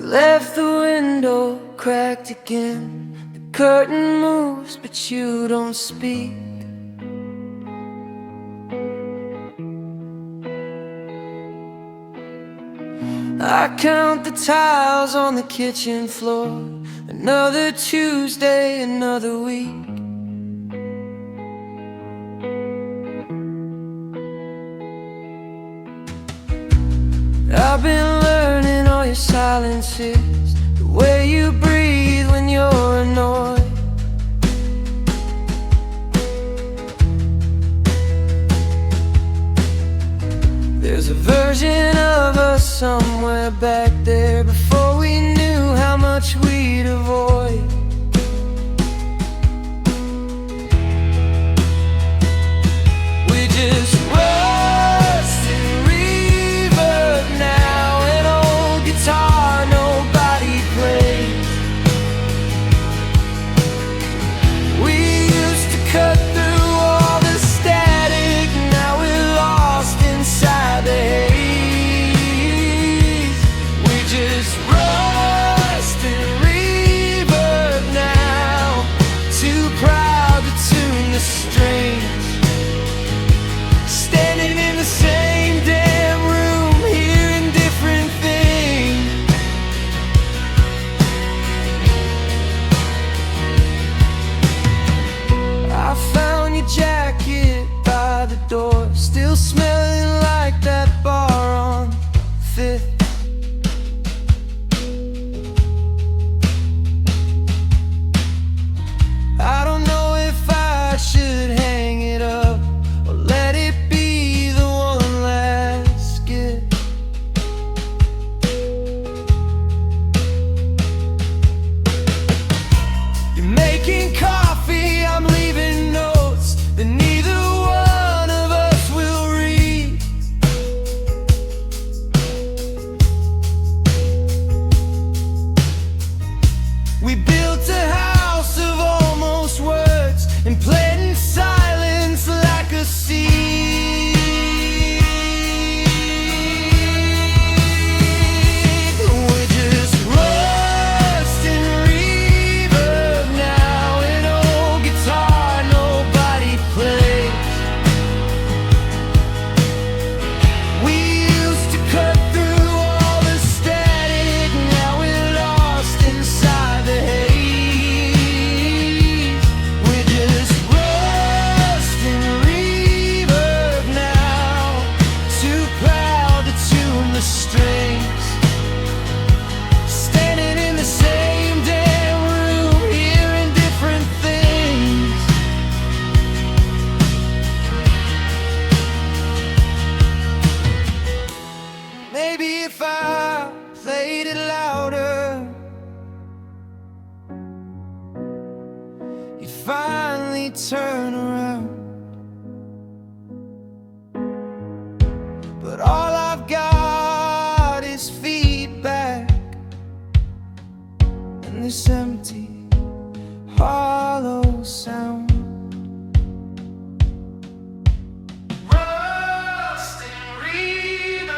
left the window cracked again. The curtain moves, but you don't speak. I count the tiles on the kitchen floor. Another Tuesday, another week. I've been learning all your silences, the way you breathe when you're annoyed. There's a version of us somewhere back there before we knew how much we'd avoid. We just rust in reverb now, an old guitar nobody plays. We used to cut through all the static, now we're lost inside the haze. We just rust in reverb now, too proud to tune the strings. Standing in the same damn room, hearing different things. I found your jacket by the door, still smelling like that bar on Fifth. I don't know if I should hang it up or let it be the one last gift. You're making coffee, I'm leaving notes that neither one of us will read. We built a house of almost words and played in silence like a seed. We're just rust and reverb now, an old guitar nobody plays. We used to cut through all the static, now we're lost inside the haze. We're just rust and reverb now, too proud to tune the strings. Standing in the same damn room, hearing different things. Maybe if I played it louder, you'd finally turn around. But all I've got is feedback and this empty, hollow sound. Rust and reverb,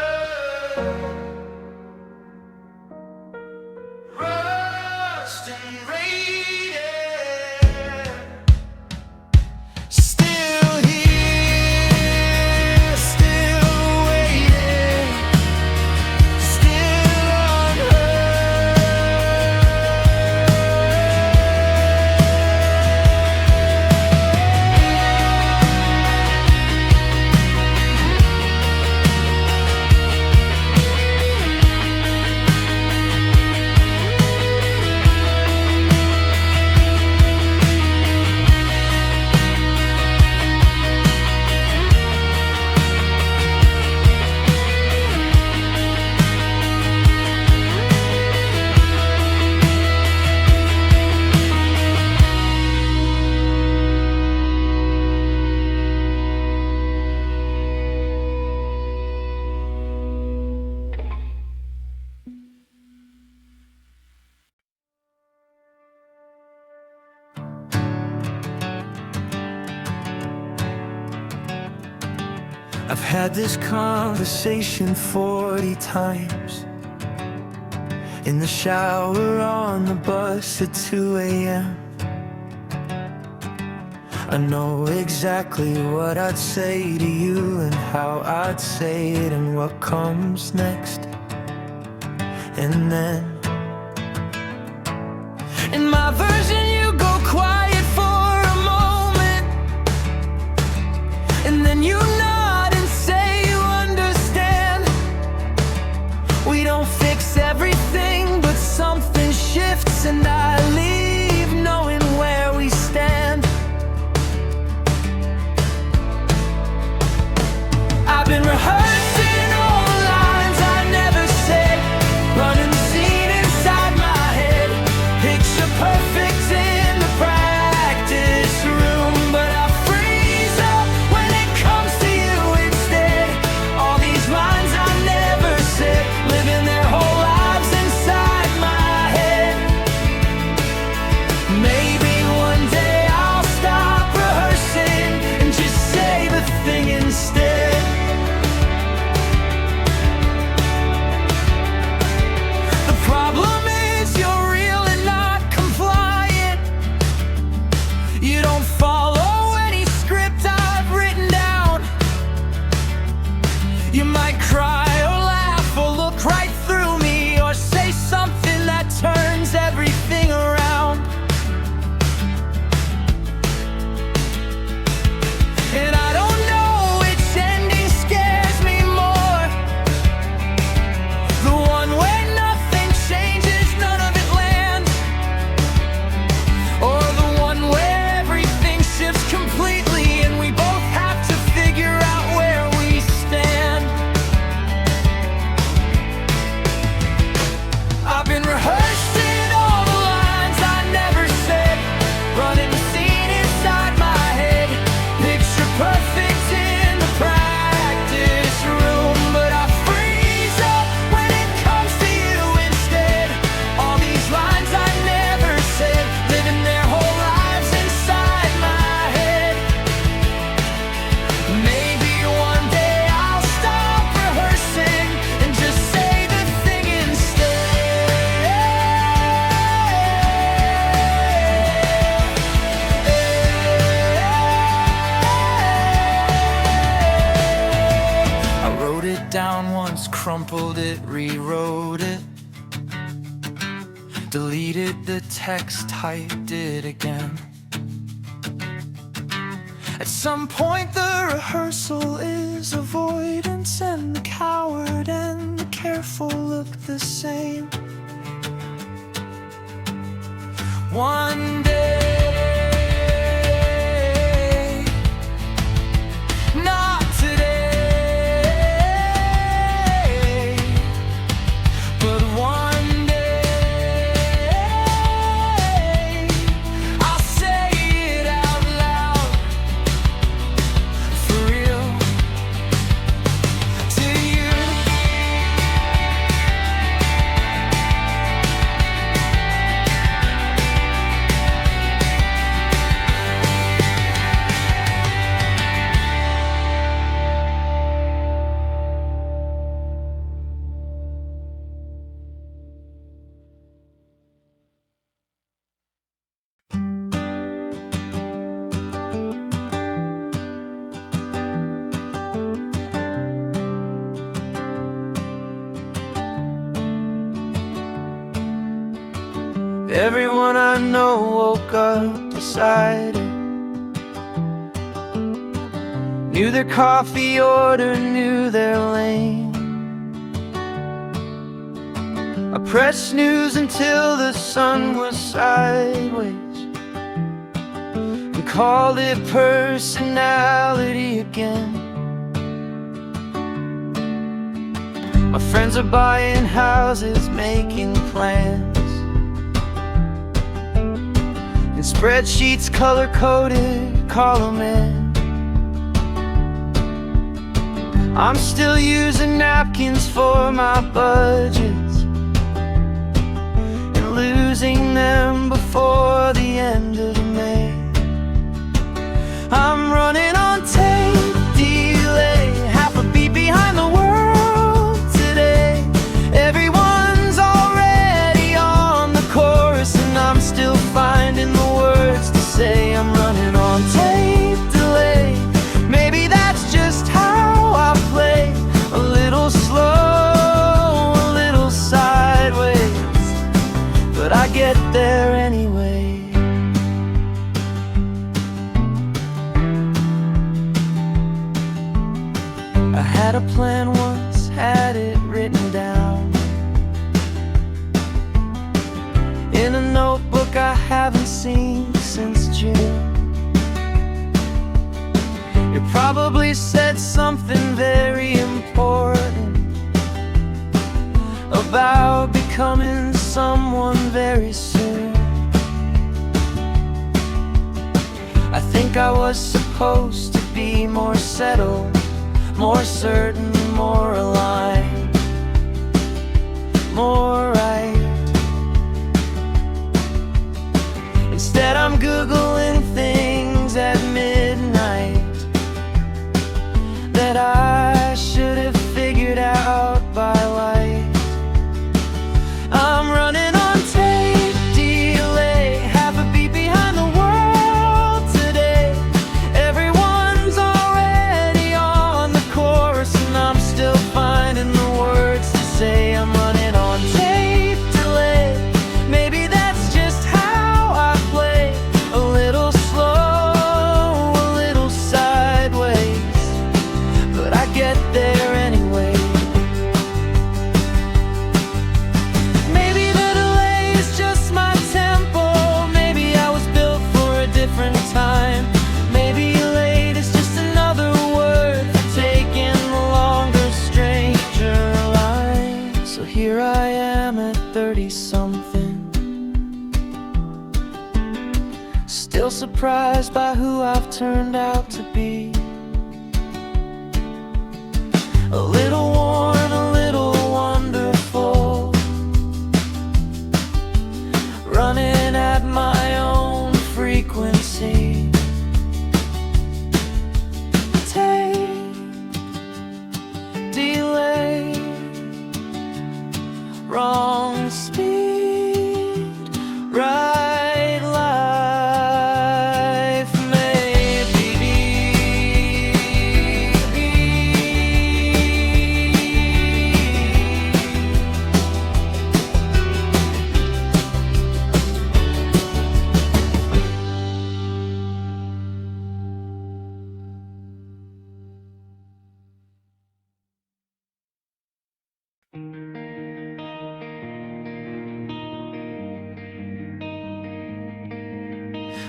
rust and radiant. Still here, still waiting, still I've had this conversation 40 times. in the shower, on the bus at 2 a.m. I know exactly what I'd say to you, and how I'd say it, and what comes next. And then in my version you go quiet for a moment, and then you nod and say you understand. We don't fix everything, but something shifts, and I leave knowing where we stand. I've been rehearsing all the lines I never said, running the scene inside my head, picture perfect in the practice room, but I freeze up when it comes to you instead. All these lines I never said, living their whole lives inside my head. Maybe one day I'll stop rehearsing and just say the thing instead. Problem is you're real and not compliant. You don't follow any script I've written down. You might cry or laugh or look right through me, or say something that turns everything around. And I don't know which ending scares me more, the one where nothing changes, none of it lands, or the one where everything shifts completely and we both have to figure out where we stand. I've been rehearsing all the lines I never said, running the scene inside my head, picture perfect in the practice room, but I freeze up when it comes to you instead. All these lines I never said, living their whole lives inside my head. Maybe one day I'll stop rehearsing and just say the thing instead. I wrote it down once, crumpled it, rewrote it, deleted the text, typed it again. At some point the rehearsal is avoidance, and the coward and the careful look the same. One day, not today, but one day I'll say it out loud, for real, to you. Everyone I know woke up beside it, knew their coffee order, knew their lane. I pressed snooze until the sun was sideways, and called it personality again. My friends are buying houses, making plans, and spreadsheets color-coded, call them in. I'm still using napkins for my budgets, and losing them before the end of May. I'm running on tape delay, half a beat behind the world today. Everyone's already but I get there anyway. I had a plan once, had it written down in a notebook I haven't seen since June. It probably said something very important about becoming someone very soon. I think I was supposed to be more settled, more certain, more aligned, more right. Instead I'm Googling things at midnight that I should have figured out by light. I'm running on tape delay, half a beat behind the world today. Everyone's already on the chorus and I'm still finding the words to say. I'm running on tape delay. Maybe that's just how I play. A little slow, a little sideways, but I get there anyway. Maybe the delay is just my tempo. Maybe I was built for a different time. Maybe late is just another word for taking the longer, stranger line. So here I am at 30-something, still surprised by who I've turned out to be. A little worn, a little wonderful, running at my own frequency. Take, delay, wrong speed, right life, maybe.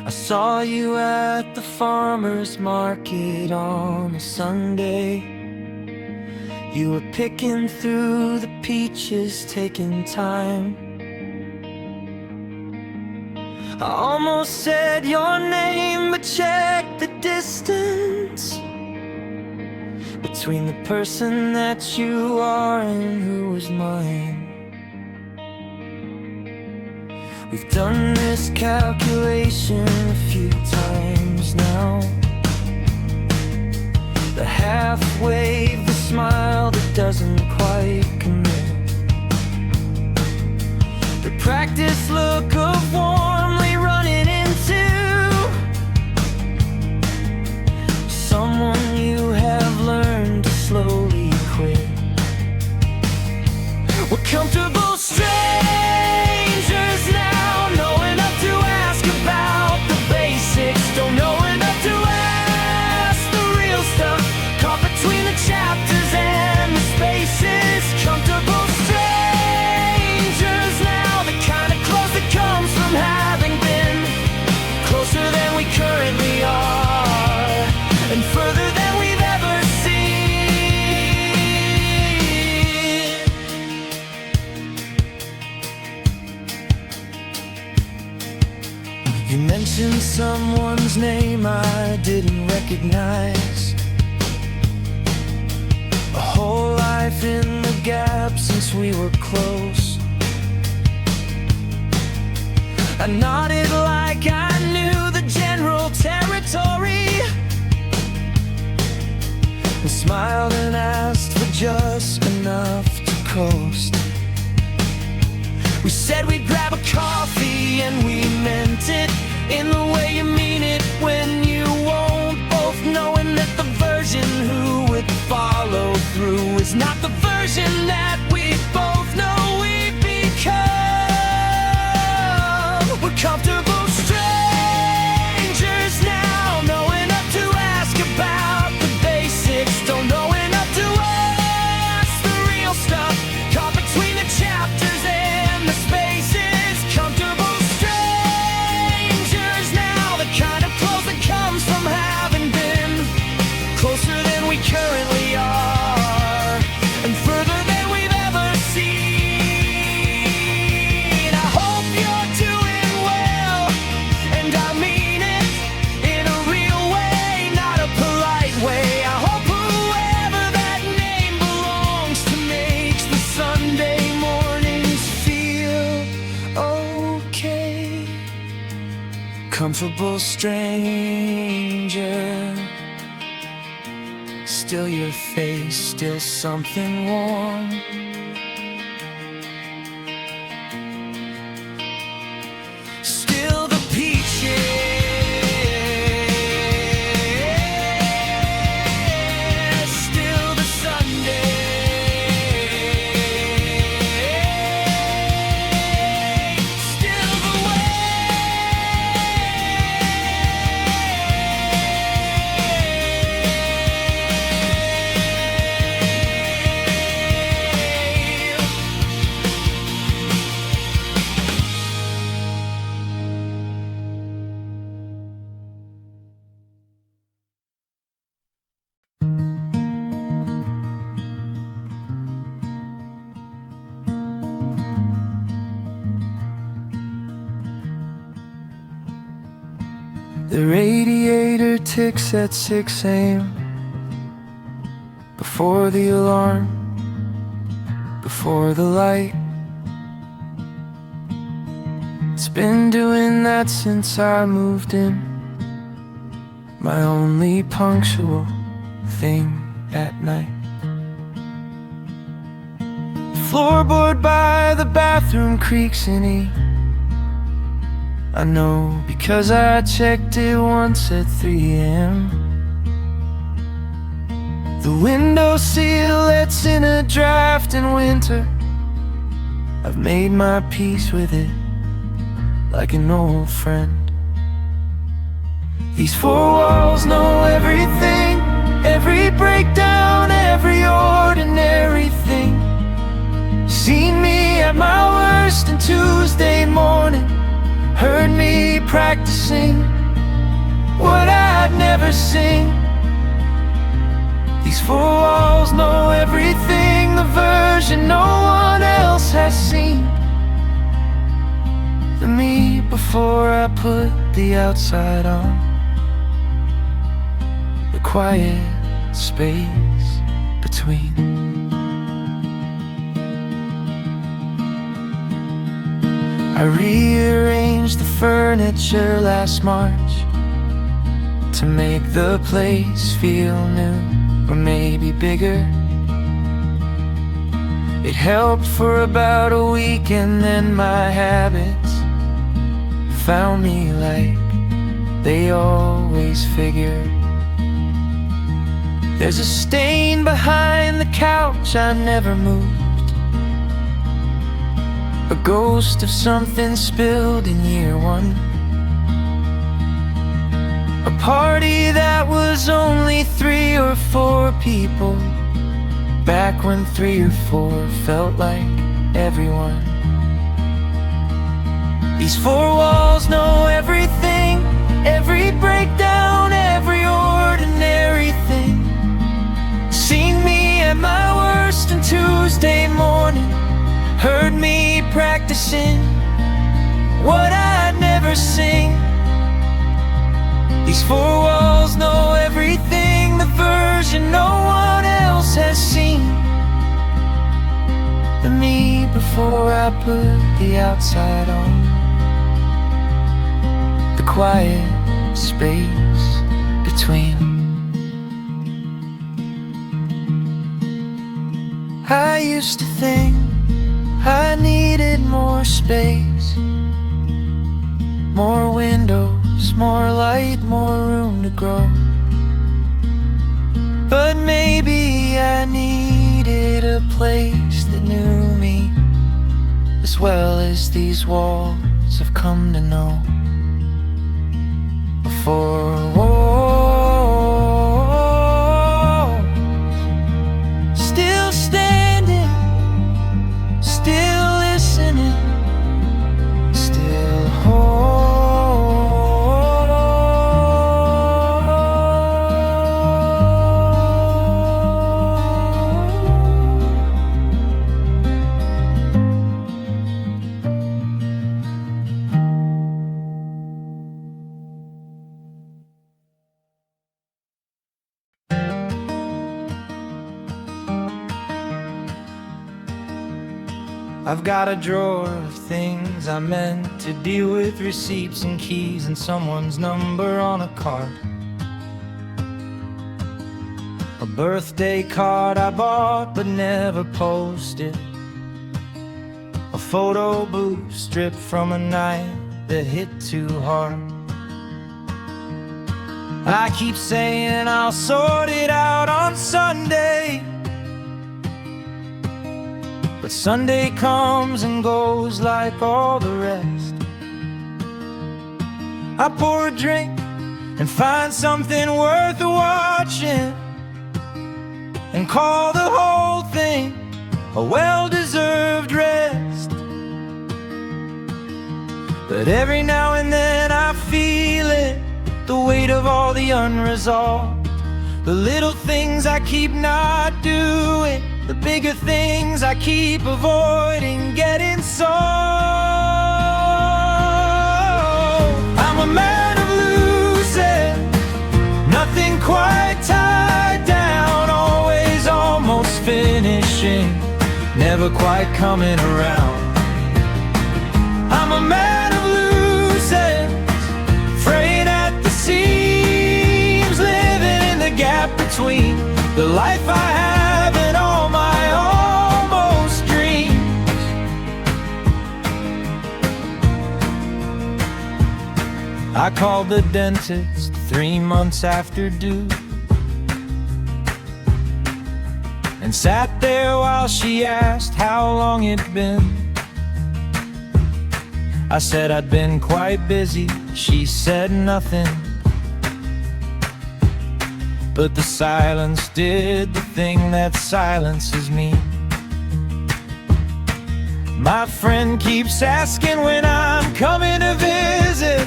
I saw you at the farmer's market on a Sunday. You were picking through the peaches, taking time. I almost said your name, but checked the distance between the person that you are and who was mine. We've done this calculation a few times now. The halfway, the smile that doesn't quite commit, the practice look of warmly running into someone you have learned to slowly quit. We're comfortable strangers now, know enough to ask about the basics, don't know enough to ask the real stuff, caught between the chapters and the spaces. Comfortable strangers now, the kind of close that comes from having been closer than we currently are, and further than we've ever seen. You mentioned someone's name I didn't recognize. A whole life in the gap since we were close. I nodded like I knew the general territory, and smiled and asked for just enough to coast. We said we'd grab a coffee and we meant it in the way you mean it when you won't, both knowing that the version who would follow through is not the version that we both know we become. Comfortable strangers now, know enough to ask about the basics, don't know enough to ask the real stuff, caught between the chapters and the spaces. Comfortable strangers now, the kind of close that comes from having been closer than we currently are, and further than we've ever seen. I hope you're doing well, and I mean it in a real way, not a polite way. I hope whoever that name belongs to makes the Sunday mornings feel okay. Comfortable stranger, still your face, still something warm. Still the peaches, still the Sunday, still the The radiator ticks at 6 a.m. Before the alarm, before the light. It's been doing that since I moved in. My only punctual thing at night. The floorboard by the bathroom creaks in E. I know because I checked it once at 3 a.m. The windowsill lets in a draft in winter. I've made my peace with it like an old friend. These four walls know everything, every breakdown, every ordinary thing. Seen me at my worst on Tuesday morning, heard me practicing what I'd never sing. These four walls know everything, the version no one else has seen. The me before I put the outside on. The quiet space between. I rearranged the furniture last March to make the place feel new, or maybe bigger. It helped for about a week, and then my habits found me like they always figured. There's a stain behind the couch I never moved, a ghost of something spilled in year one. A party that was only 3 or 4 people, back when 3 or 4 felt like everyone. These four walls know everything, every breakdown, every ordinary thing. Seen me at my worst on Tuesday morning, heard me practicing what I'd never sing. These four walls know everything, the version no one else has seen. The me before I put the outside on. The quiet space between. I used to think I needed more space, more windows, more light, more room to grow. But maybe I needed a place that knew me as well as these walls words I've come to know. Before a wall, still standing, still listening, still whole. I've got a drawer of things I meant to deal with, receipts and keys and someone's number on a card. A birthday card I bought but never posted. A photo booth stripped from a night that hit too hard. I keep saying I'll sort it out on Sunday, but Sunday comes and goes like all the rest. I pour a drink and find something worth watching, and call the whole thing a well-deserved rest. But every now and then I feel it, the weight of all the unresolved, the little things I keep not doing, the bigger things I keep avoiding getting solved. I'm a man of loose ends, nothing quite tied down, always almost finishing, never quite coming around. I'm a man of loose ends, fraying at the seams, living in the gap between the life I have and all my almost dreams. I called the dentist 3 months after due, and sat there while she asked how long it'd been. I said I'd been quite busy, she said nothing, but the silence did the thing that silences me. My friend keeps asking when I'm coming to visit.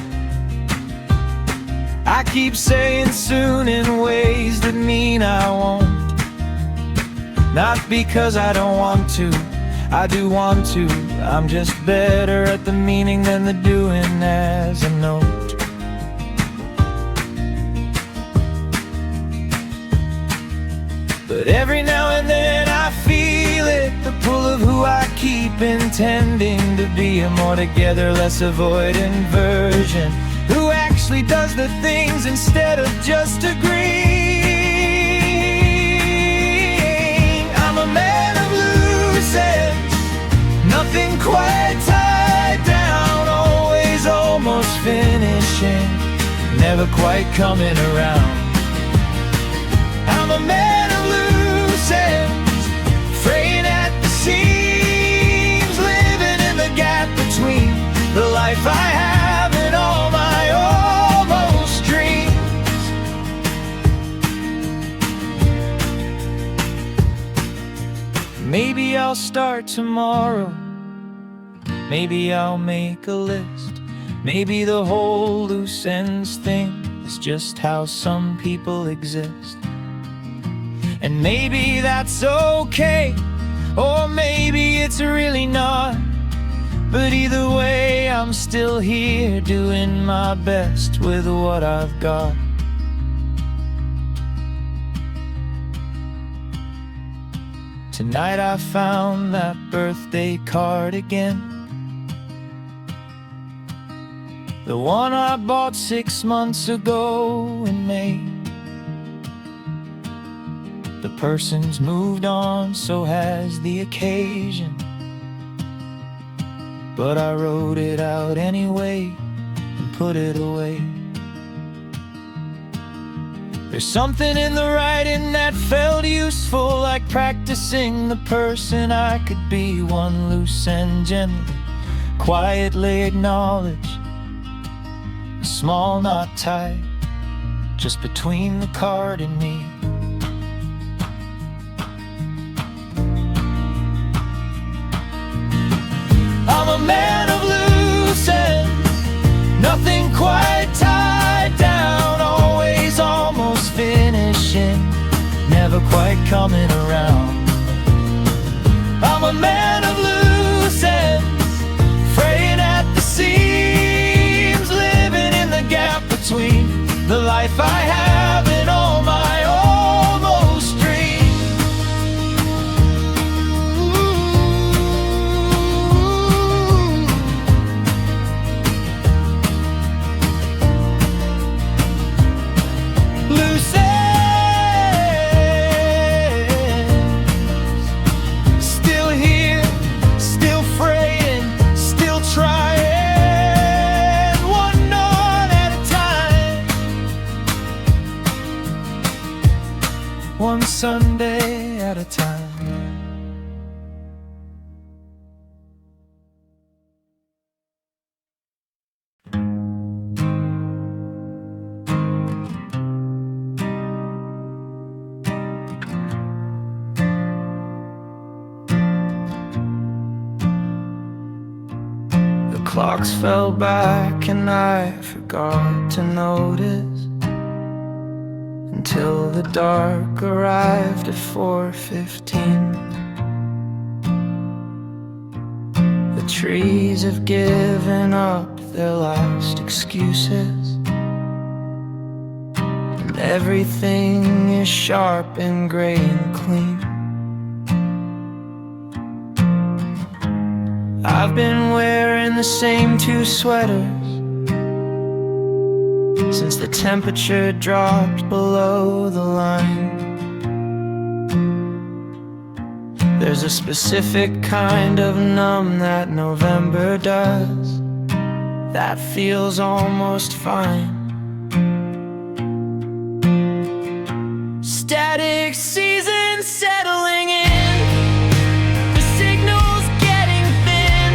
I keep saying soon in ways that mean I won't. Not because I don't want to, I do want to. I'm just better at the meaning than the doing as a note. But every now and then I feel it, the pull of who I keep intending to be a more together, less avoidant version, who actually does the things instead of just agreeing. I'm a man of loose ends, nothing quite tied down, always almost finishing, never quite coming around. I'm a man of loose ends, fraying at the seams, living in the gap between the life I have and all my almost dreams. Maybe I'll start tomorrow, maybe I'll make a list, maybe the whole loose ends thing is just how some people exist. And maybe that's okay, or maybe it's really not. But either way, I'm still here doing my best with what I've got. Tonight I found that birthday card again, the one I bought 6 months ago in May. The person's moved on, so has the occasion, but I wrote it out anyway and put it away. There's something in the writing that felt useful, like practicing the person I could be, one loose end gently, quietly acknowledge a small knot tied just between the card and me. I'm a man of loose ends, nothing quite tied down, always almost finishing, never quite coming around. I'm a man of loose ends, fraying at the seams, living in the gap between the life I have and all my almost dreams. Loose ends, still here, still fraying, still trying, one knot at a time, one Sunday at a time. The clocks fell back and I forgot to notice until the dark arrived at 4:15. The trees have given up their last excuses, and everything is sharp and gray and clean. I've been wearing the same two sweaters since the temperature dropped below the line. There's a specific kind of numb that November does that feels almost fine. Static season settling in, the signal's getting thin,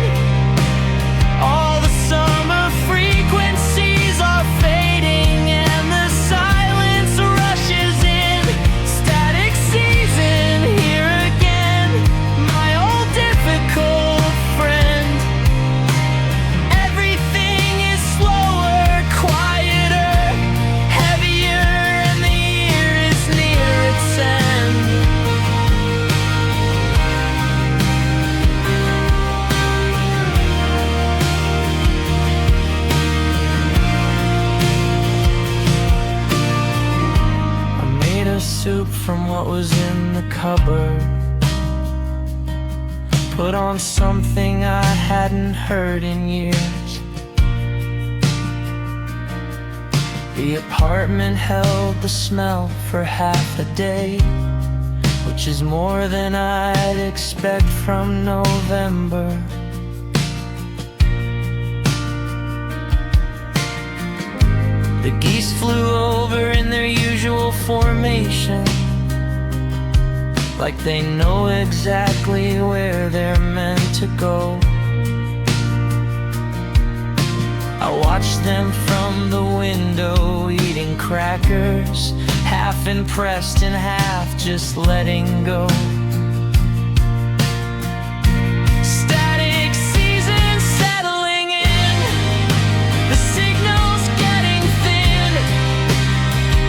all the summer frequencies are fading and the silence rushes in. Static season here again, my old difficult friend. Everything is slower, quieter, heavier, and the year is near its end. I made a soup from what was in the cupboard, put on something I hadn't heard in years. The apartment held the smell for half a day, which is more than I'd expect from November. The geese flew over in their usual formation, like they know exactly where they're meant to go. I watched them from the window eating crackers, half impressed and half just letting go. Static season settling in, the signal's getting thin,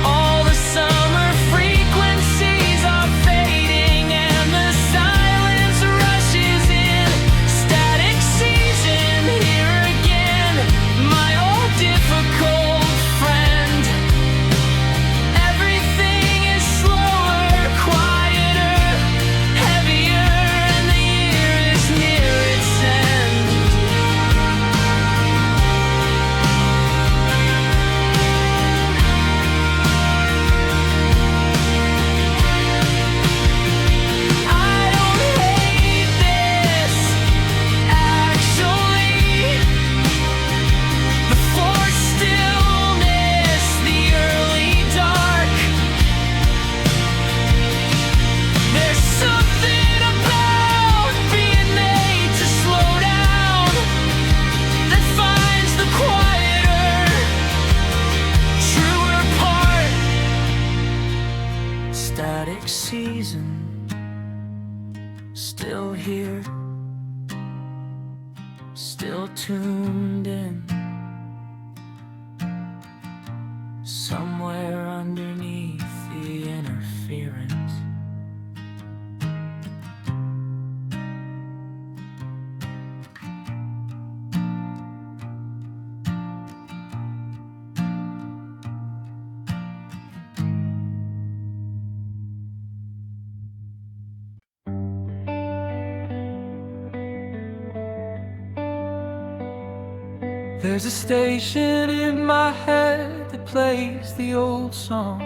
all the summer frequencies are fading and the silence rushes in. Static season here again, my old difficult friend. Everything is slower, quieter, zoomed in, somewhere underneath the interference. There's a station in my head that plays the old songs,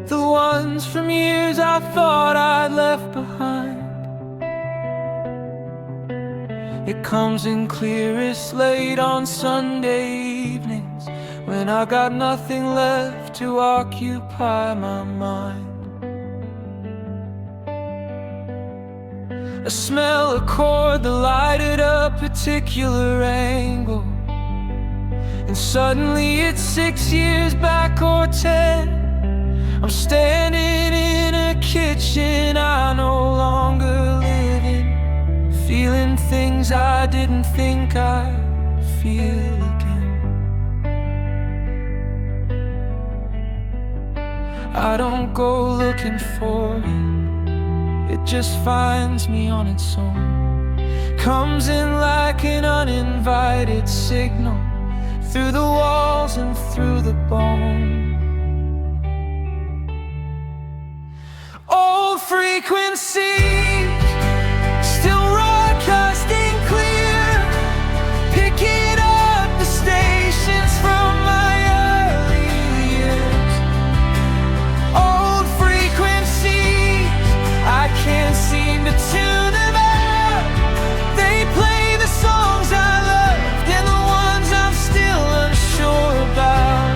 the ones from years I thought I'd left behind. It comes in clearest late on Sunday evenings, when I got nothing left to occupy my mind. I smell a chord that lighted a particular angle, and suddenly it's 6 years back or 10. I'm standing in a kitchen I no longer live in, feeling things I didn't think I'd feel again. I don't go looking for it, it just finds me on its own. Comes in like an uninvited signal, through the walls and through the bone. Old frequencies, still broadcasting clear, picking up the stations from my early years. Old frequencies, I can't seem to tune them out. They play the songs I loved and the ones I'm still unsure about.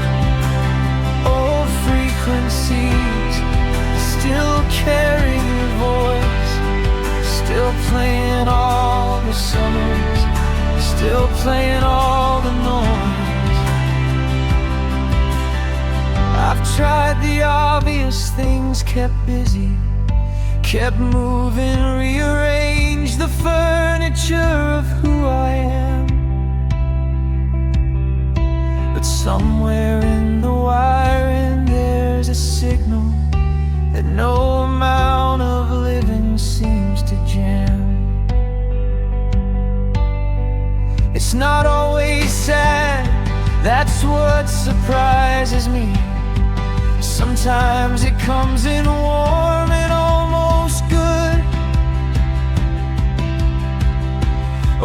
Old frequencies, still carrying your voice, still playing all the summers, still playing all the noise. I've tried the obvious things, kept busy, kept moving, rearranged the furniture of who I am. But somewhere in the wiring there's a signal that no amount of living seems to jam. It's not always sad, that's what surprises me. Sometimes it comes in warm and almost good,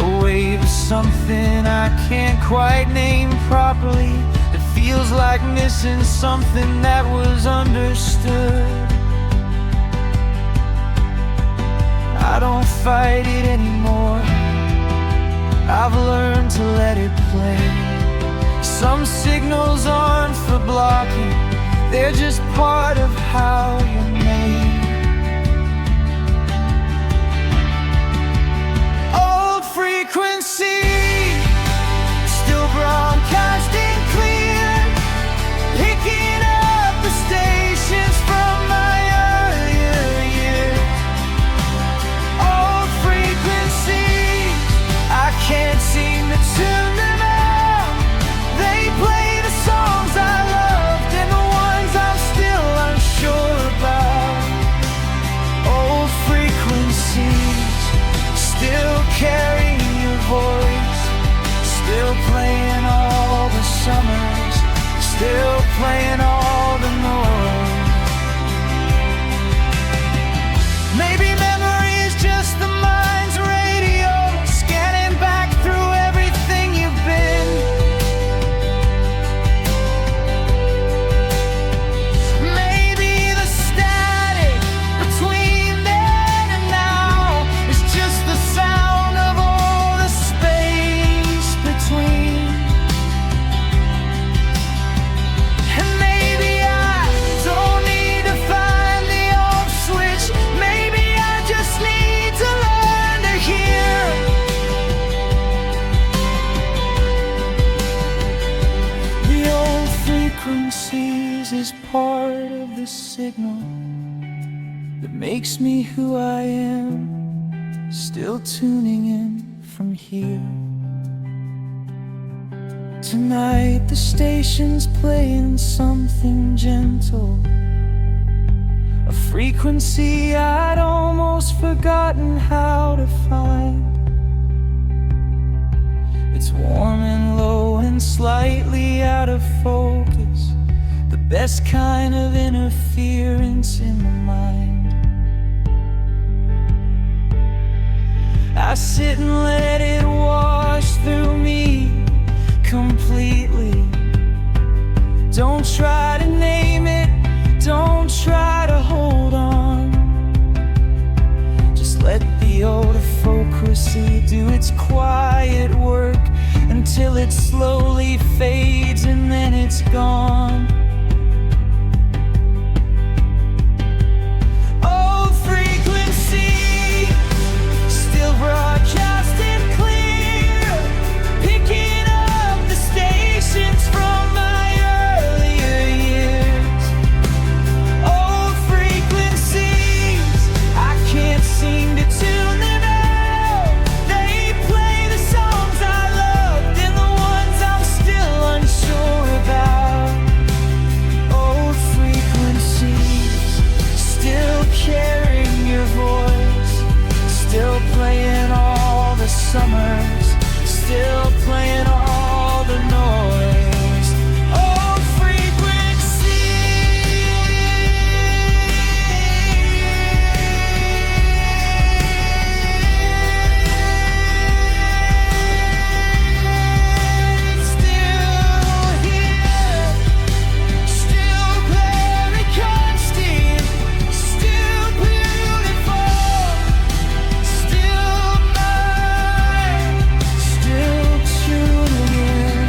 a wave of something I can't quite name properly, that feels like missing something that was understood. I don't fight it anymore, I've learned to let it play. Some signals aren't for blocking, they're just part of how you're made. Old frequency, still broadcasting clear, picking up the stations from my earlier years. Old frequencies, I can't seem to tune them out. They play the songs I loved and the ones I'm still unsure about. Old frequencies, still carrying your voice, still playing all the summers, still playing all the noise. Maybe memory is just the mind's radio, scanning back through everything you've been. Maybe the static between then and now is just the sound of all the space between. And maybe I don't need to find the off switch, maybe I just need to learn to hear. The old frequencies is part of the signal that makes me who I am, still tuning in from here. Tonight the station's playing something gentle, a frequency I'd almost forgotten how to find. It's warm and low and slightly out of focus, the best kind of interference in the mind. I sit and let it wash through me completely. Don't try to name it, don't try to hold on. Just let the autofocusy do its quiet work until it slowly fades and then it's gone. Oh, frequency, still broadcasting clear, picking up the stations from my earlier years. Oh, frequencies, I can't seem to tune them out. They play the songs I loved and the ones I'm still unsure about. Oh, frequencies, still carrying your voice, still playing all the summers, still playing all the noise. Oh, frequency, still here, still very constant, still beautiful, still mine, still tuning in,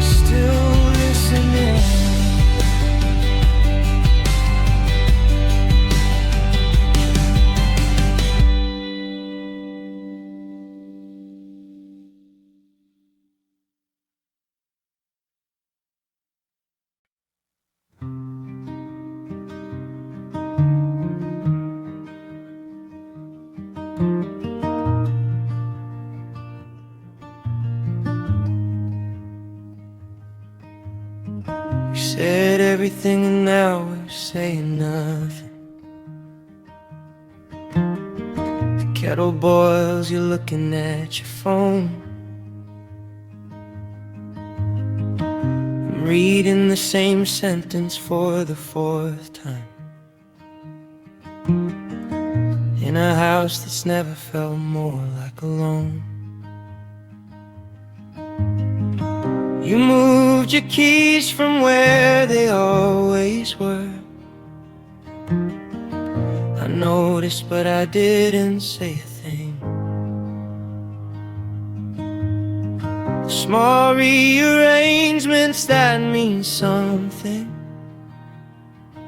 still listening. You said everything and now we're saying nothing. The kettle boils, you're looking at your phone. I'm reading the same sentence for the fourth time, in a house that's never felt more like alone. You moved your keys from where they always were. I noticed, but I didn't say a thing. Small rearrangements that mean something.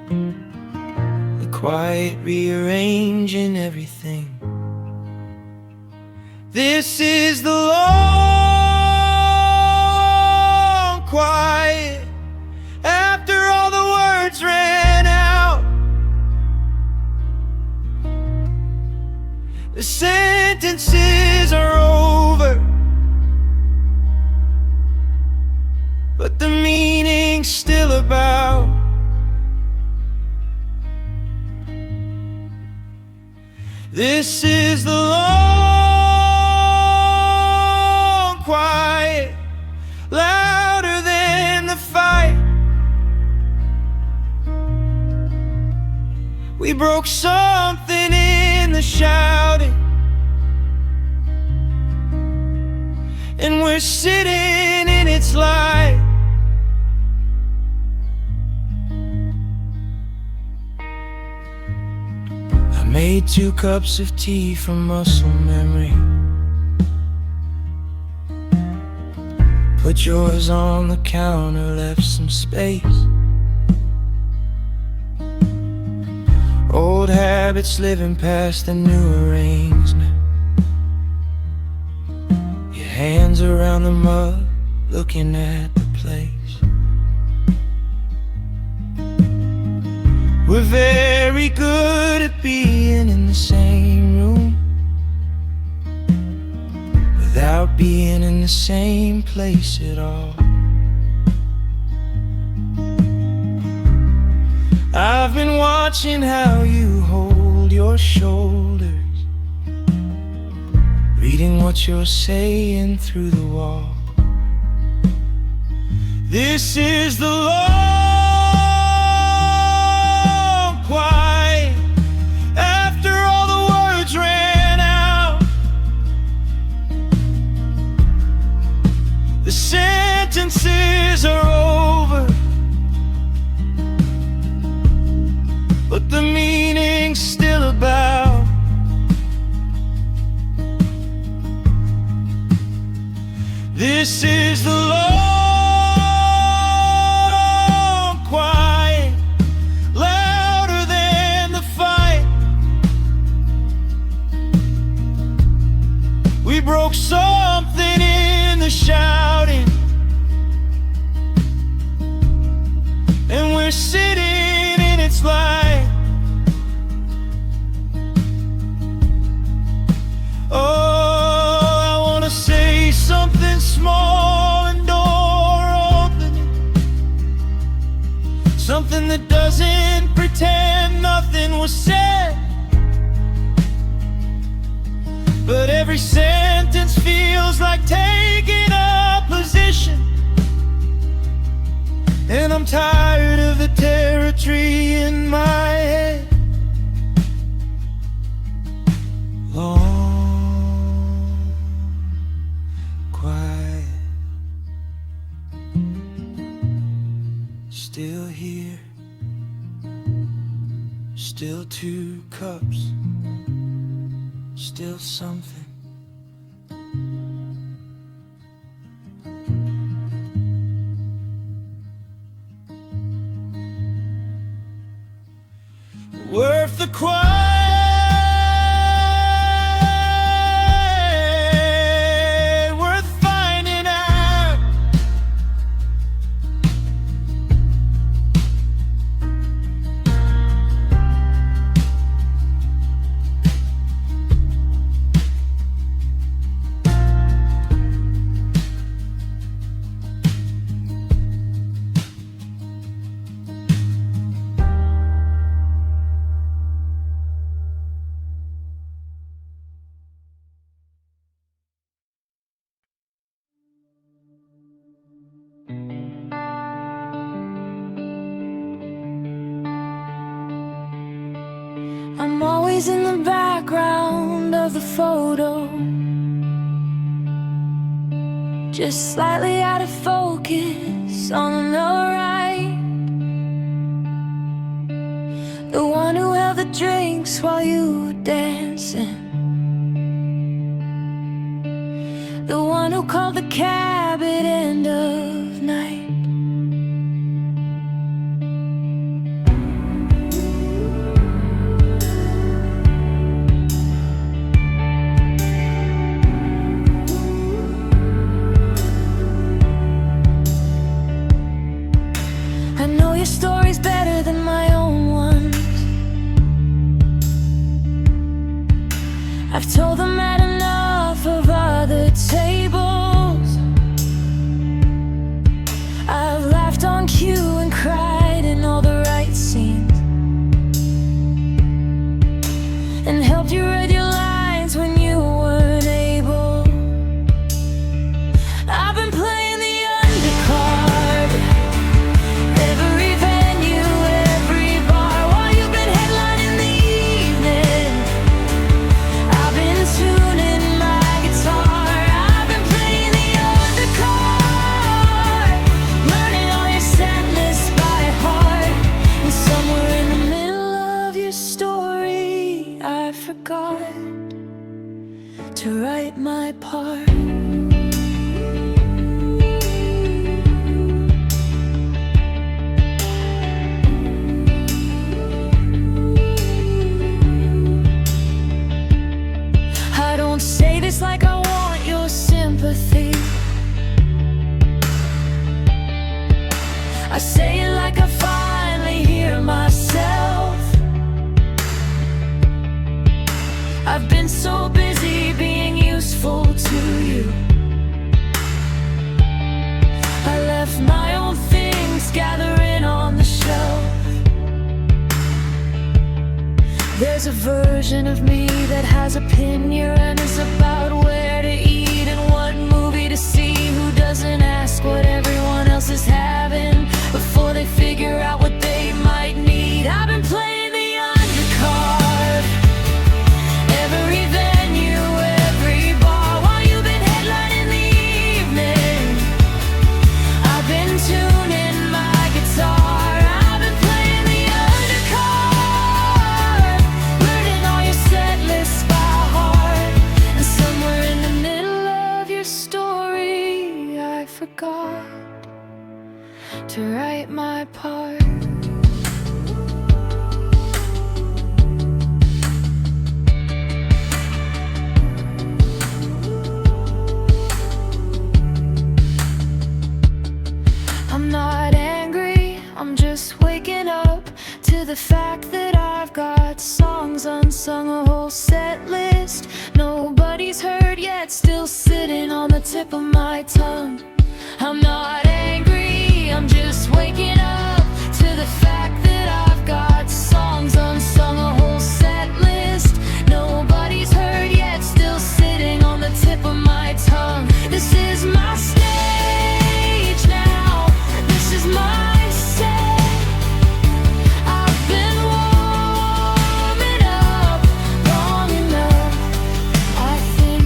The quiet rearranging everything. This is the long quiet after all the words ran out. The sentences are over, but the meaning's still about. This is the long quiet, louder than the fight. We broke something in the shouting, and we're sitting in its light. I made 2 cups of tea from muscle memory. Put yours on the counter, left some space. Old habits living past the new arrangement. Your hands around the mug, looking at the place. We're very good at being in the same room without being in the same place at all. I've been watching how you hold your shoulders, reading what you're saying through the wall. This is the long quiet after all the words ran out. The sentences are over, but the meaning's still about. This is the long quiet, louder than the fight. We broke something in the shouting, and we're sitting in its light. Oh, I wanna say something small and door opening, something that doesn't pretend nothing was said. But every sentence feels like taking a position, and I'm tired of the territory in my head. Long, quiet, still here, still 2 cups, still something. Worth the quiet, worth finding out. I'm always in the background of the photo, just slightly out of focus on the right. The one who held the drinks while you were dancing, the one who called the cab at end of night. I know your story's better than my own ones. I've told them at enough of other tables. I've laughed on cue and cried in all the right scenes, and helped you read your lines when you weren't able. I've been playing the undercard, every venue, every bar, while you've been headlining the evening. I've been tuning my guitar, I've been playing the undercard, learning all your set lists by heart. And somewhere in the middle of your story, I forgot to write my part. I don't say this like I want your sympathy, I say it like I finally hear myself. I've been so busy being useful to you. I left my old things gathering on the shelf. There's a version of me that has a opinion and is about where to eat and what movie to see, who doesn't ask what everyone else is having before they figure out what they might need. I've been playing the undercard, every venue, every bar, while you've been headlining the evening. I've been tuning my guitar. I've been playing the undercard, learning all your set lists by heart. And somewhere in the middle of your story, I forgot to write my part. I'm not angry, I'm just waking up to the fact that I've got songs unsung, a whole set list nobody's heard yet, still sitting on the tip of my tongue. I'm not angry, I'm just waking up to the fact that I've got songs unsung, a whole set list nobody's heard yet, still sitting on the tip of my tongue. This is my stage now, this is my set. I've been warming up long enough, I think.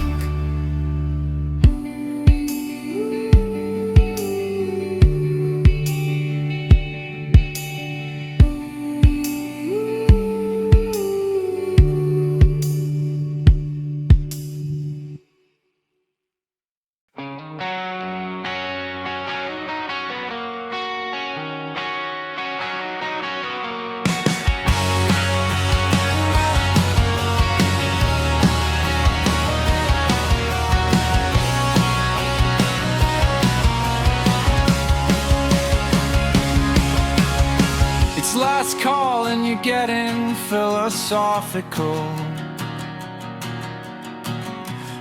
It's last call and you're getting philosophical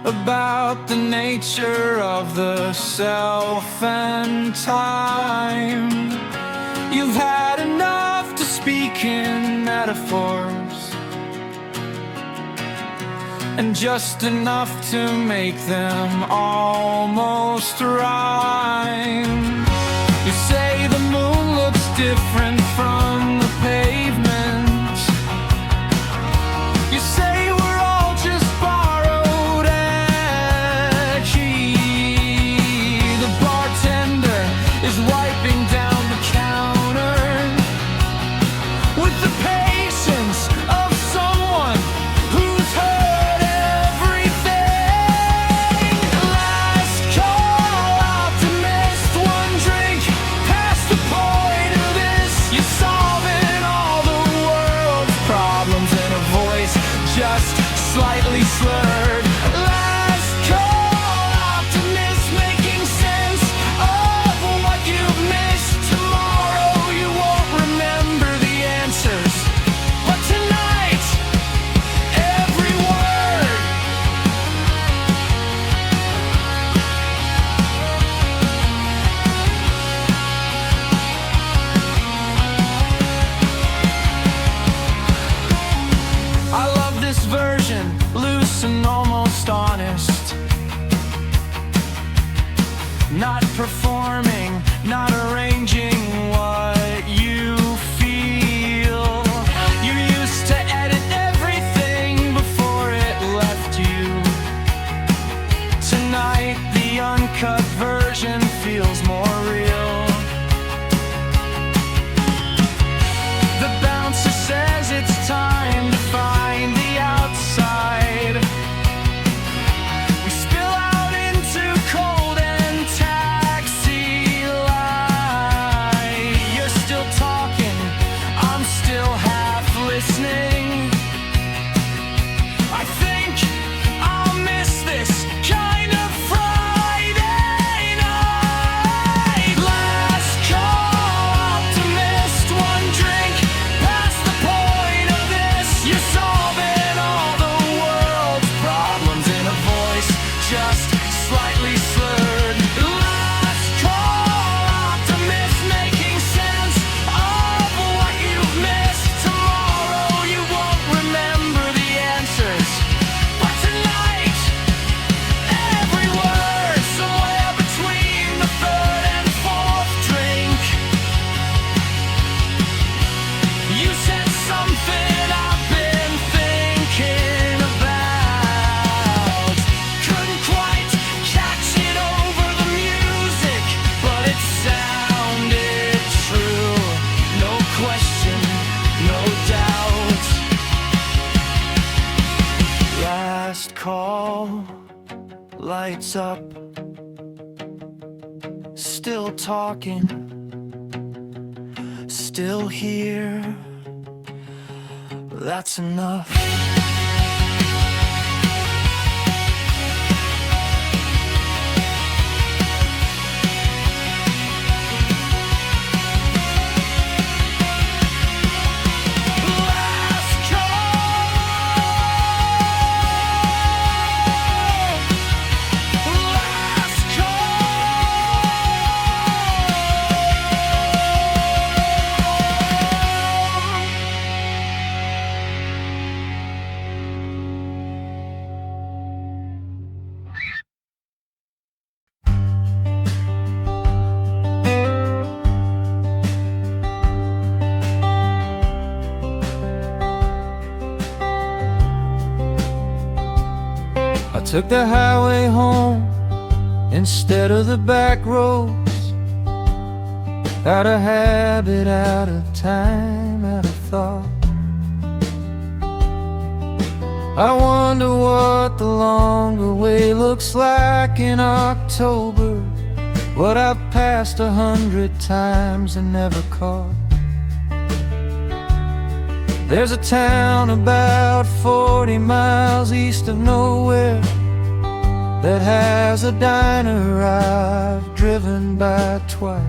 about the nature of the self and time. You've had enough to speak in metaphors, and just enough to make them almost rhyme. You say the moon looks different from the pavement. You say we're all just borrowed energy. The bartender is wiping down the counter with the patience of someone who's heard everything. Last call, optimist, one drink past the point of this. You're solving all the world's problems in a voice just slightly slurred. Last call, optimist, making sense of what you've missed. Tomorrow you won't remember the answers, but tonight, every word. I love this version, loose and almost last call lights up, still talking, still here. That's enough. I took the highway home instead of the back roads. Out of habit, out of time, out of thought. I wonder what the longer way looks like in October. What I've passed 100 times and never caught. There's a town about 40 miles east of nowhere that has a diner I've driven by twice.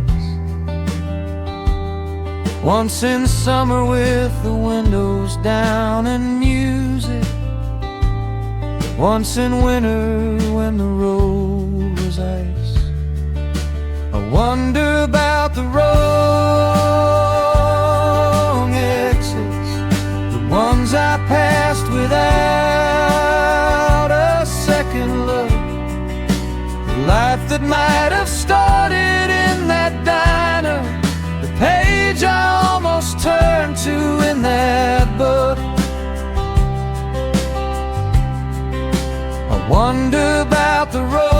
Once in summer with the windows down and music. Once in winter when the road was ice. I wonder about the wrong exits, the ones I passed without a second look. The life that might have started in that diner, the page I almost turned to in that book. I wonder about the wrong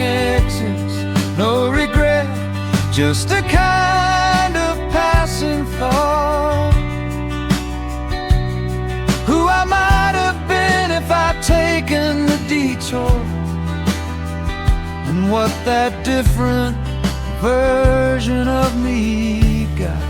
exits, no regret, just a kind of passing thought. Who I might have been if I'd taken the detour, and what that different version of me got.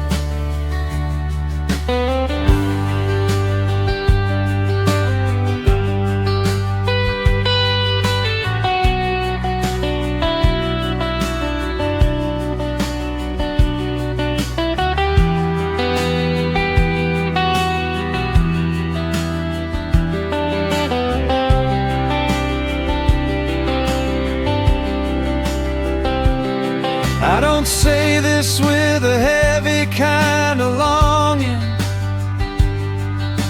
I don't say this with a heavy kind of longing,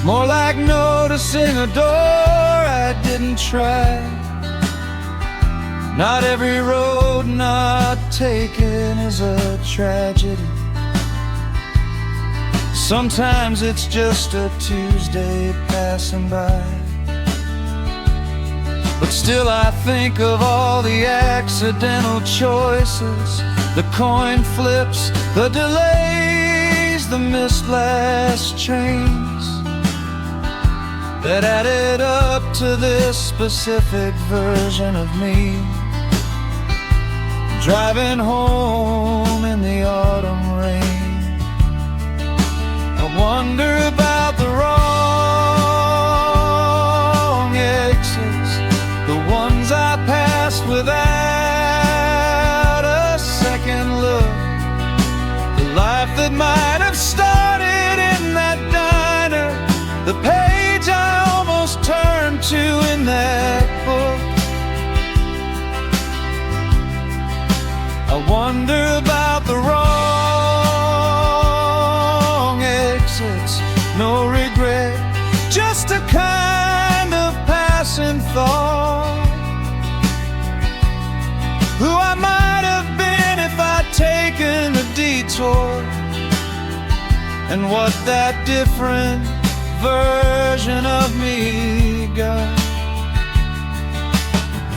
more like noticing a door I didn't try. Not every road not taken is a tragedy. Sometimes it's just a Tuesday passing by. But still I think of all the accidental choices, the coin flips, the delays, the missed last trains, that added up to this specific version of me. Driving home in the autumn rain, I wonder about the wrong exits, the ones I passed without a second look. The life that might have started in that diner, the page I almost turned to in that book. I wonder about the wrong exits, no regret, just a kind of passing thought. Who I might have been if I'd taken a detour, and what that different version of me got.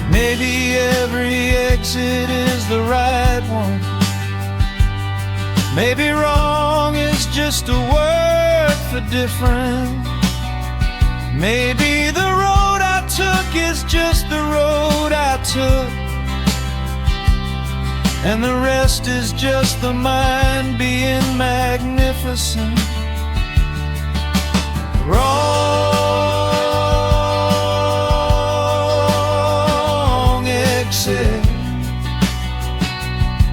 Maybe every exit is the right one. Maybe wrong is just a word for different. Maybe the road I took is just the road I took, and the rest is just the mind being magnificent. Wrong exit,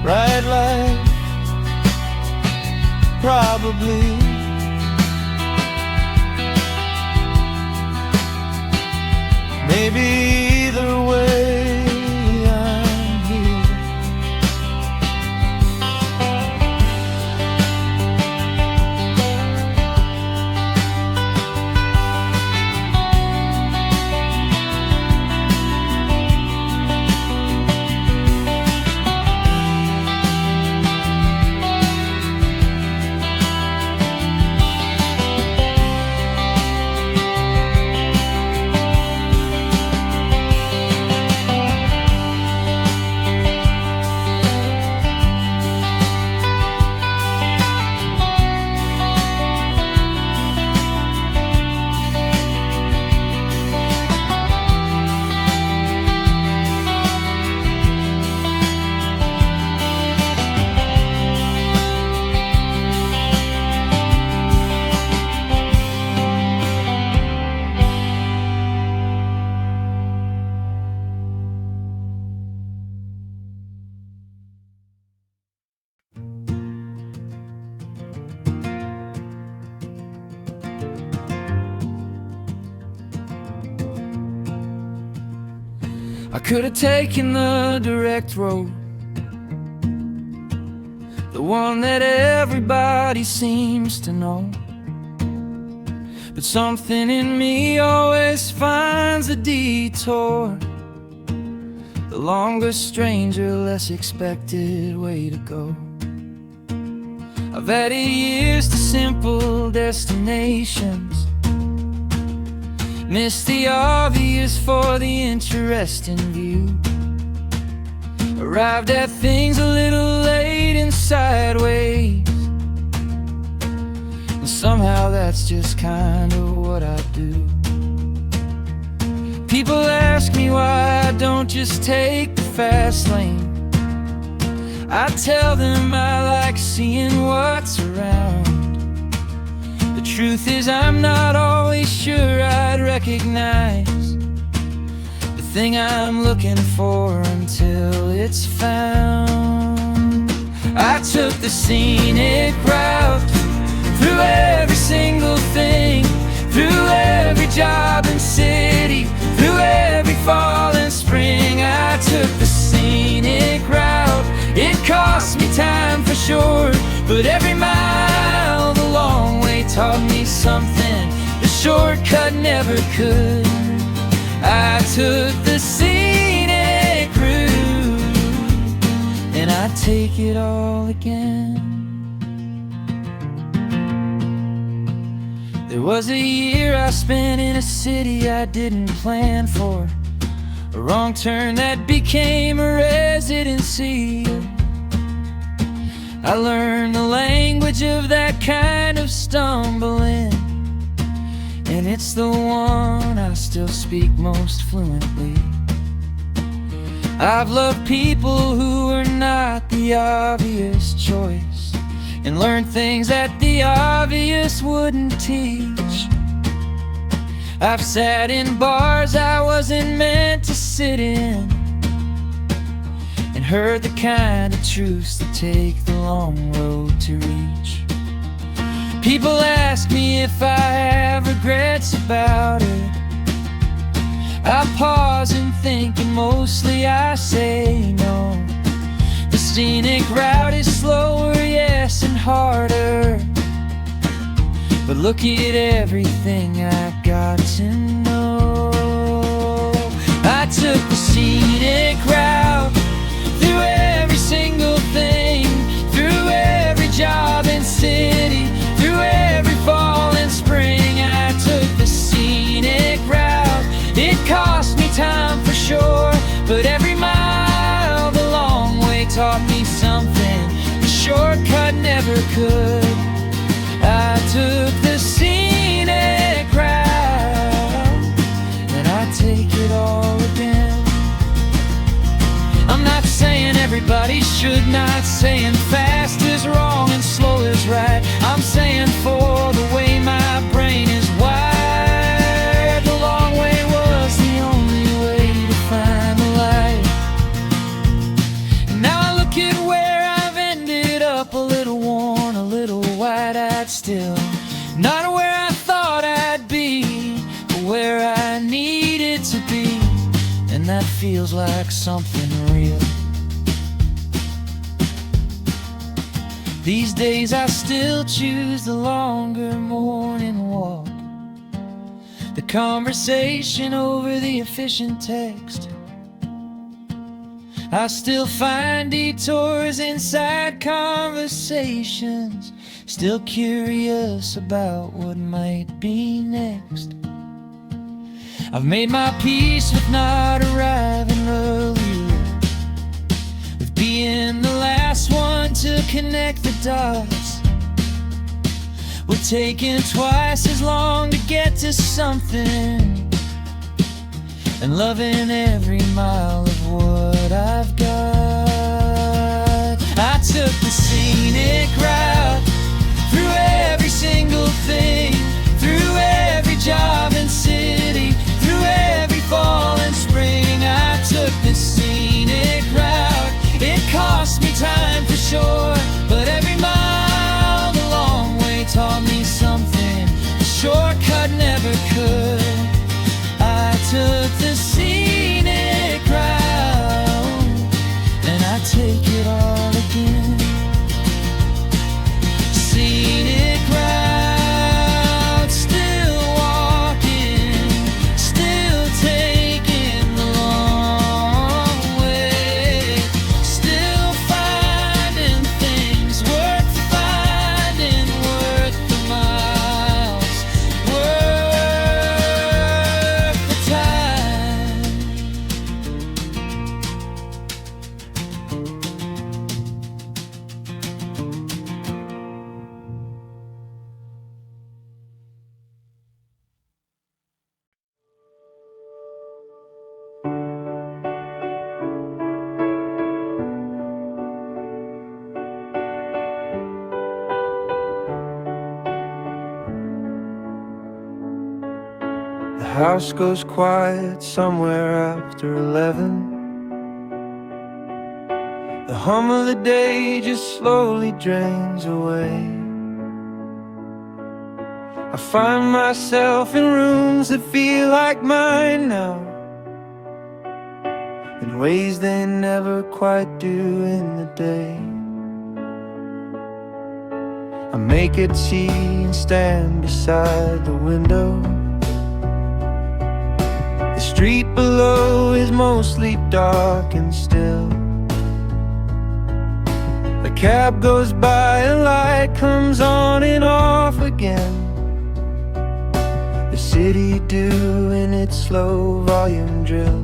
right life, probably. Maybe either way I'm here. I could have taken the direct road, the one that everybody seems to know. But something in me always finds a detour, the longer, stranger, less expected way to go. I've added years to simple destinations, missed the obvious for the interesting view, arrived at things a little late and sideways, and somehow that's just kind of what I do. People ask me why I don't just take the fast lane. I tell them I like seeing what's around. The truth is I'm not always sure I'd recognize the thing I'm looking for until it's found. I took the scenic route through every single thing, through every job and city, through every fall and spring. I took the scenic route. It cost me time for sure, but every mile the long way taught me something the shortcut never could. I took the scenic route, and I take it all again. There was a year I spent in a city I didn't plan for, a wrong turn that became a residency. I learned the language of that kind of stumbling, and it's the one I still speak most fluently. I've loved people who are not the obvious choice, and learned things that the obvious wouldn't teach. I've sat in bars I wasn't meant to sit in, and heard the kind of truths that take the long road to reach. People ask me if I have regrets about it. I pause and think, and mostly I say no. The scenic route is slower, yes, and harder, but look at everything I got to know. I took the scenic route through every single thing, through every job and city, through every fall and spring. I took the scenic route. It cost me time for sure, but every mile the long way taught me something the shortcut never could. I took the scenic route. Everybody should not, saying fast is wrong and slow is right. I'm saying for the way my brain is wired, the long way was the only way to find the light. And now I look at where I've ended up, a little worn, a little wide-eyed still. Not where I thought I'd be, but where I needed to be. And that feels like something real. These days I still choose the longer morning walk, the conversation over the efficient text. I still find detours inside conversations, still curious about what might be next. I've made my peace with not arriving earlier, with being the last one to connect the dots. We're taking twice as long to get to something, and loving every mile of what I've got. I took the scenic route, through every single thing, through every job and city, through every fall and spring. I took the scenic route. It cost me time for sure, but every mile the long way taught me something a shortcut never could. I took the scenic route, and I take it all again. Scenic route, still walking, still taking the long way, still finding things worth finding, worth the miles, worth the time. The house goes quiet somewhere after 11. The hum of the day just slowly drains away. I find myself in rooms that feel like mine now, in ways they never quite do in the day. I make a tea and stand beside the window. The street below is mostly dark and still. The cab goes by and light comes on and off again. The city doing its slow volume drill.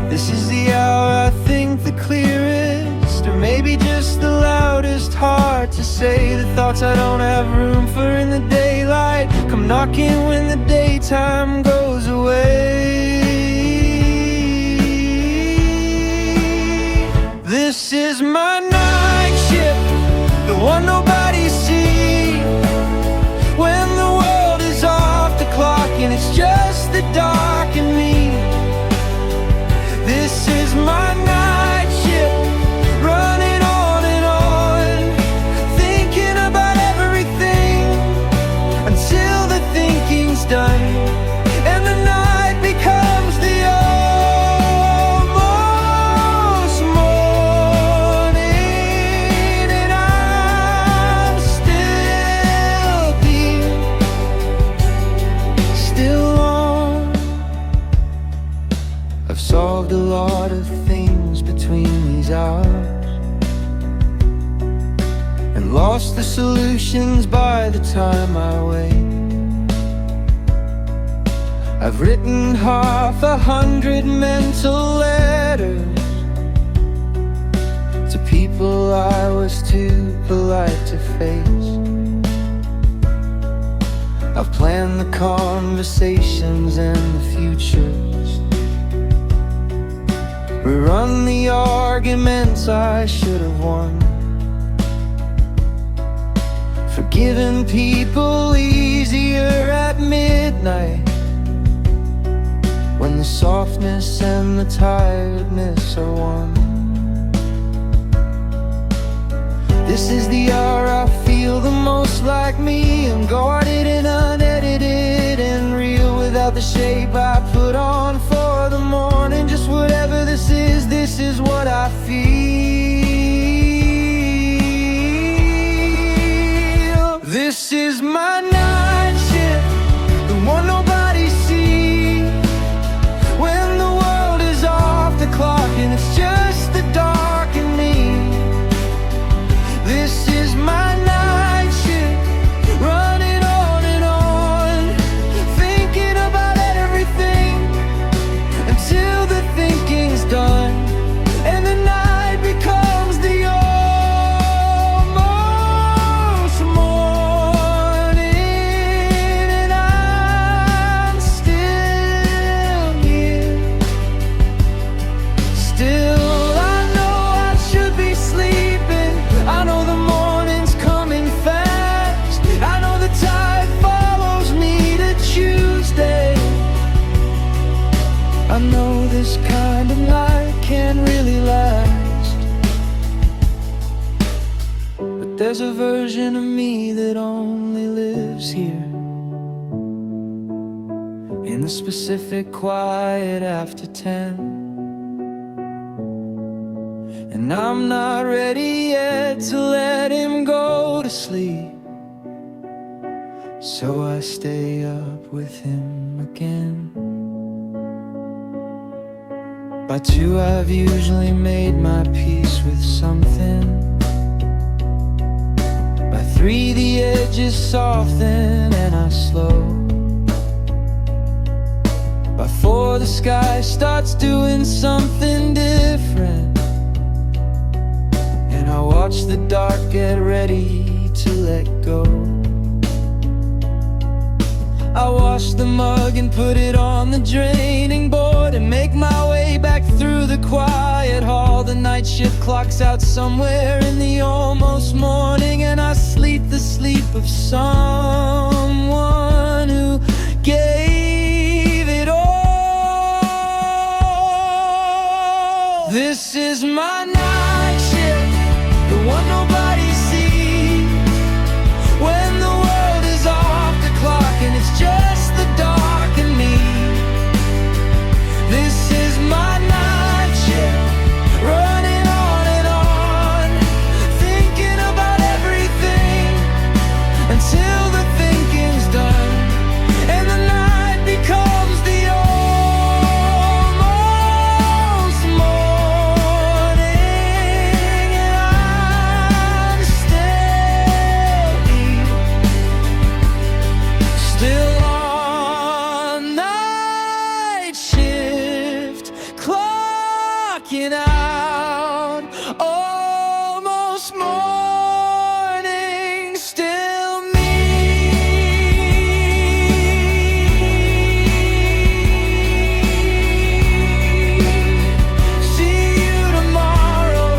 This is the hour I think the clearest, or maybe just the loudest. Hard to say, the thoughts I don't have room for in the daylight come knocking when the daytime goes away. This is my night shift, the one nobody sees, when the world is off the clock and it's just the dark and me. This is my night shift, running on and on, thinking about everything until the thinking's done, and the night becomes the almost morning, and I'm still here, still on. I've solved a lot of things between these hours, and lost the solutions by the time I wait. I've written 100 mental letters to people I was too polite to face. I've planned the conversations and the futures, rerun the arguments I should have won. Forgiving people easier at midnight, when the softness and the tiredness are one. This is the hour I feel the most like me, unguarded and unedited and real, without the shape I put on for the morning. Just whatever this is what I feel. This is my night shift, the one nobody sees, when the world is off the clock and it's just the dark in me. This is my night shift, running on and on, thinking about everything until the thinking's done, and the night becomes the almost morning, and I'm still here. Still, I know I should be sleeping. I know the morning's coming fast. I know the tide follows me to Tuesday. I know this kind of night can't really last, but there's a version of me that only lives here, in the specific quiet after 10. And I'm not ready yet to let him go to sleep, so I stay up with him again. By 2 I've usually made my peace with something. By 3 the edges soften and I slow. By 4 the sky starts doing something different, and I watch the dark get ready to let go. I wash the mug and put it on the draining board, and make my way back through the quiet hall. The night shift clocks out somewhere in the almost morning, and I sleep the sleep of someone who gave it all. This is my night shift, the one nobody sees, when the world is off the clock and it's just the dark in me. This is my night shift, running on and on, thinking about everything until the thinking's done, and the night becomes the almost morning, and I'm still here, still on night shift, clocking out, almost morning, still me. See you tomorrow,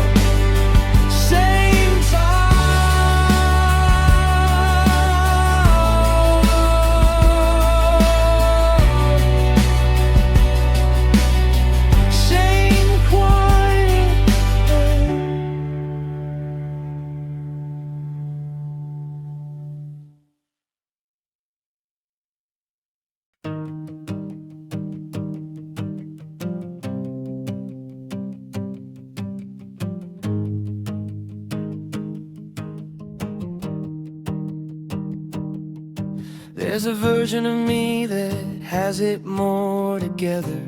same time, same quiet. There's a version of me that has it more together,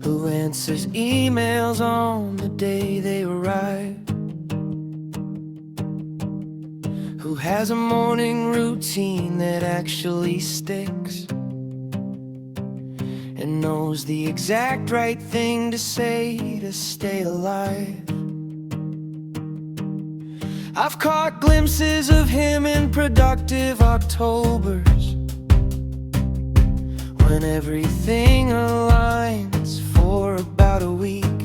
who answers emails on the day they arrive, who has a morning routine that actually sticks, and knows the exact right thing to say to stay alive. I've caught glimpses of him in productive Octobers, when everything aligns for a about a week.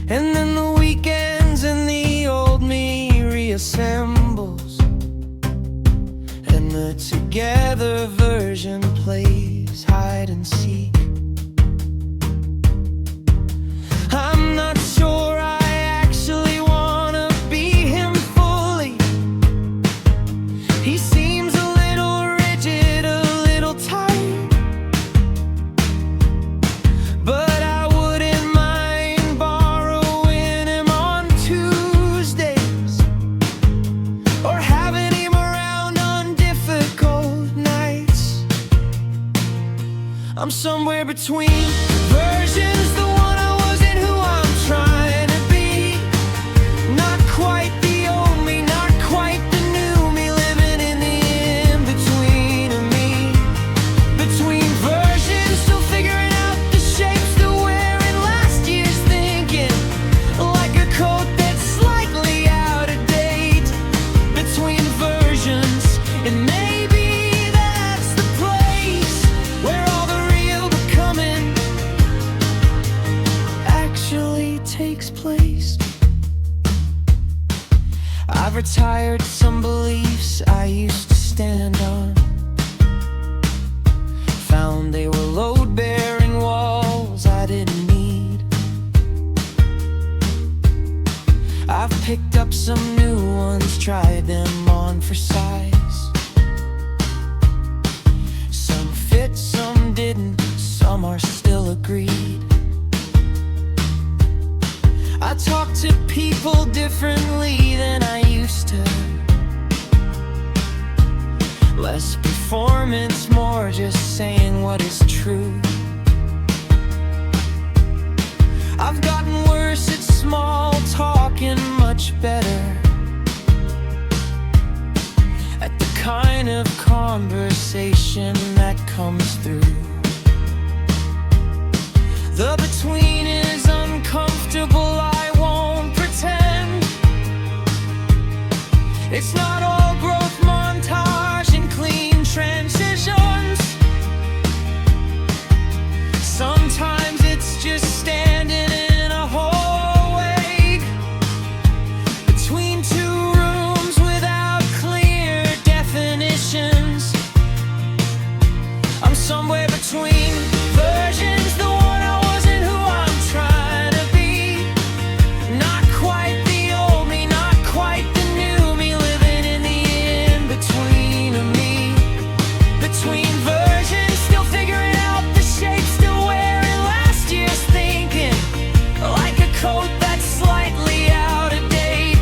And then the weekends and the old me reassembles, and the together version plays hide and seek. I'm not sure I actually wanna be him fully. He seems a little rigid, a little tight, but I wouldn't mind borrowing him on Tuesdays, or having him around on difficult nights. I'm somewhere between versions, the one I wasn't who I'm trying to be. Not quite the old me, not quite the new me, living in the in-between of me. Between versions, still figuring out the shapes, still wearing last year's thinking, like a coat that's slightly out of date. Between versions, and maybe that's the place where all the real becoming actually takes place. I've retired some beliefs I used to stand on, found they were load-bearing walls I didn't need. I've picked up some new ones, tried them on for size. Some fit, some didn't, some are still agreed. I talk to people differently than I used to. Less performance, more just saying what is true. I've gotten worse at small talk and much better at the kind of conversation that comes through. The between is uncomfortable, I won't pretend. It's not all growth montage and clean transitions. Sometimes it's just standing in a hallway between two rooms without clear definitions. I'm somewhere between versions, the one I wasn't who I'm trying to be. Not quite the old me, not quite the new me, living in the in-between of me. Between versions, still figuring out the shape, still wearing last year's thinking, like a coat that's slightly out of date.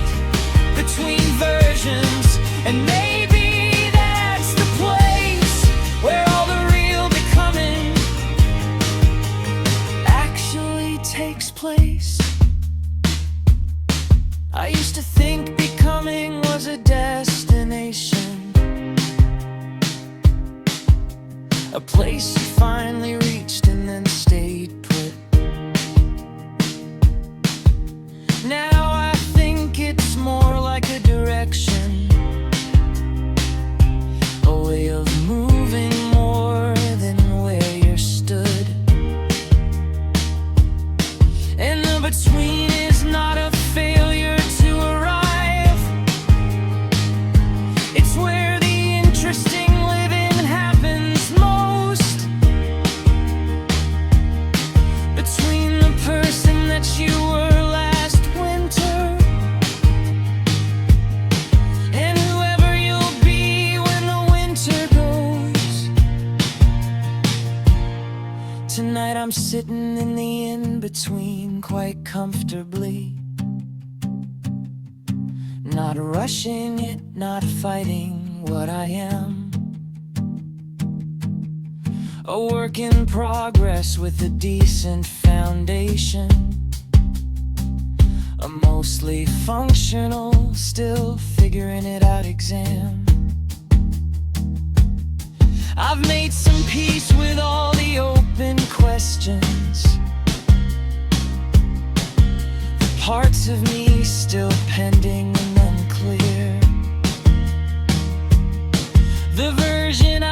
Between versions, and maybe that's the place where all the real becoming actually takes place. I used to think becoming was a destination, a place you finally reached and then stayed put. Now I think it's more like a direction, a way of moving more than where you're stood. And the between is not a failure to arrive. It's where the interesting living happens most. Between the person that you were last winter and whoever you'll be when the winter goes. Tonight I'm sitting in the in-between quite comfortably, not rushing it, not fighting what I am. A work in progress with a decent foundation, a mostly functional, still figuring it out exam. I've made some peace with all the open questions, the parts of me still pending and unclear. The version